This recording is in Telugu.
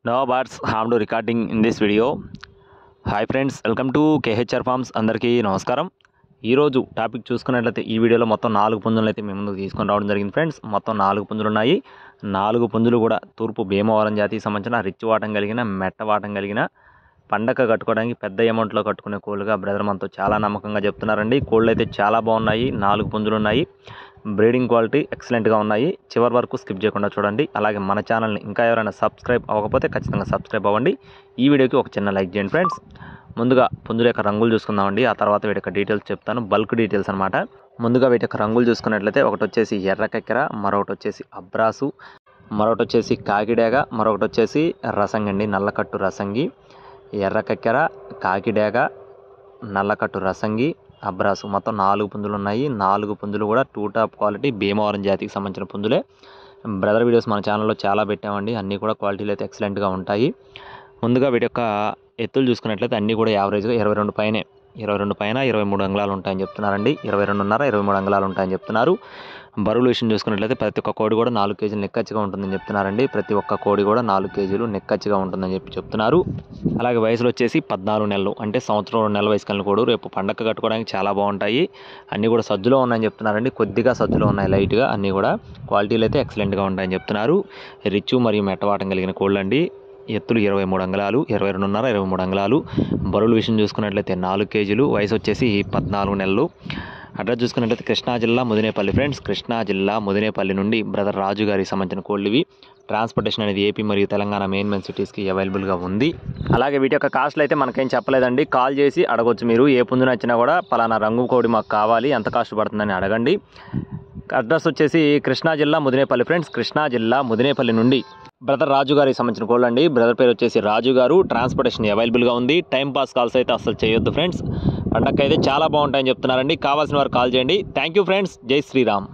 No birds harm to recording in this video. Hi friends, welcome to KHR forms. అందరికీ నమస్కారం. ఈరోజు టాపిక్ చూసుకున్నట్లయితే ఈ వీడియోలో మొత్తం 4 పుంజులు అయితే మేము ముందుకు తీసుకొని రావడం జరిగింది ఫ్రెండ్స్. మొత్తం 4 పుంజులు ఉన్నాయి. 4 పుంజులు కూడా తూర్పు భీమవరం జాతికి సంబంధించిన రిచ్ వాటం కలిగిన మెట్ట వాటం కలిగిన పండగ కట్టుకోవడానికి పెద్ద అమౌంట్లో కట్టుకునే కోళ్ళుగా బ్రదర్ మనతో చాలా నమ్మకంగా చెప్తున్నారండి. కోళ్ళు అయితే చాలా బాగున్నాయి. 4 పుంజులు ఉన్నాయి. బ్రీడింగ్ క్వాలిటీ ఎక్సలెంట్గా ఉన్నాయి. చివరి వరకు స్కిప్ చేయకుండా చూడండి. అలాగే మన ఛానల్ని ఇంకా ఎవరైనా సబ్స్క్రైబ్ అవ్వకపోతే ఖచ్చితంగా సబ్స్క్రైబ్ అవ్వండి. ఈ వీడియోకి ఒక చిన్న లైక్ చేయండి ఫ్రెండ్స్. ముందుగా పుంజుల యొక్క రంగులు చూసుకుందామండి. ఆ తర్వాత వీటి యొక్క డీటెయిల్స్ చెప్తాను, బల్క్ డీటెయిల్స్ అనమాట. ముందుగా వీటి యొక్క రంగులు చూసుకున్నట్లయితే ఒకటి వచ్చేసి ఎర్ర కక్కెర, మరొకటి వచ్చేసి అబ్రాసు, మరొకటి వచ్చేసి కాకిడేగ, మరొకటి వచ్చేసి రసంగి, నల్లకట్టు రసంగి. ఎర్ర కక్కెర, కాకిడేగ, నల్లకట్టు రసంగి, అబ్రాసు మొత్తం 4 పుంజులు ఉన్నాయి. 4 పుంజులు కూడా టూ టాప్ క్వాలిటీ భీమవరం జాతికి సంబంధించిన పుంజులే. బ్రదర్ వీడియోస్ మన ఛానల్లో చాలా పెట్టామండి. అన్నీ కూడా క్వాలిటీలు అయితే ఎక్సలెంట్గా ఉంటాయి. ముందుగా వీటి యొక్క ఎత్తులు చూసుకున్నట్లయితే అన్నీ కూడా యావరేజ్గా 22 పైన 23 అంగుళాలు ఉంటాయని చెప్తున్నారండి. 22.5 23 అంగుళాలు ఉంటాయని చెప్తున్నారు. బరువుల విషయం చూసుకున్నట్లయితే ప్రతి ఒక్క కోడి కూడా 4 కేజీలు నెక్కచ్చిగా ఉంటుందని చెప్తున్నారండి. ప్రతి ఒక్క కోడి కూడా 4 కేజీలు నెక్కచ్చిగా ఉంటుందని చెప్తున్నారు. అలాగే వయసులో వచ్చేసి 14 నెలలు, అంటే సంవత్సరం 2 నెలల వయసు కలిగిన కోడు. రేపు పండగ కట్టుకోవడానికి చాలా బాగుంటాయి. అన్నీ కూడా సజ్జులో ఉన్నాయని చెప్తున్నారండి. కొద్దిగా సజ్జులో ఉన్నాయి లైట్గా. అన్నీ కూడా క్వాలిటీలు అయితే ఎక్సలెంట్గా ఉంటాయని చెప్తున్నారు. రిచ్ మరియు మెట్టవాటం కలిగిన కోళ్ళు అండి. ఎత్తులు 23 అంగుళాలు, 22.5 23 అంగుళాలు. బరువుల విషయం చూసుకున్నట్లయితే 4 కేజీలు. వయసు వచ్చేసి 14 నెలలు. అడ్రస్ చూసుకున్నట్లయితే కృష్ణా జిల్లా ముదినేపల్లి ఫ్రెండ్స్. కృష్ణా జిల్లా ముదినేపల్లి నుండి బ్రదర్ రాజు గారికి సంబంధించిన కోళ్ళు ఇవి. ట్రాన్స్పోర్టేషన్ అనేది ఏపీ మరియు తెలంగాణ మెయిన్ సిటీస్కి అవైలబుల్గా ఉంది. అలాగే వీటి యొక్క కాస్ట్లు అయితే మనకేం చెప్పలేదండి. కాల్ చేసి అడగొచ్చు మీరు. ఏ పుంజు నచ్చినా కూడా పలానా రంగు కోడి మాకు కావాలి, ఎంత కాస్ట్ పడుతుందని అడగండి. అడ్రస్ వచ్చేసి కృష్ణా జిల్లా ముదినేపల్లి ఫ్రెండ్స్. కృష్ణా జిల్లా ముదినేపల్లి నుండి బ్రదర్ రాజు గారికి సంబంధించిన కోళ్ళు అండి. బ్రదర్ పేరు వచ్చేసి రాజు గారు. ట్రాన్స్పోర్టేషన్ అవైలబుల్గా ఉంది. టైం పాస్ కాల్స్ అయితే అసలు చేయొద్దు ఫ్రెండ్స్. పండగ అయితే చాలా బాగుంటాయని చెప్తున్నారండి. కావాల్సిన వారు కాల్ చేయండి. Thank you friends. జై శ్రీరామ్.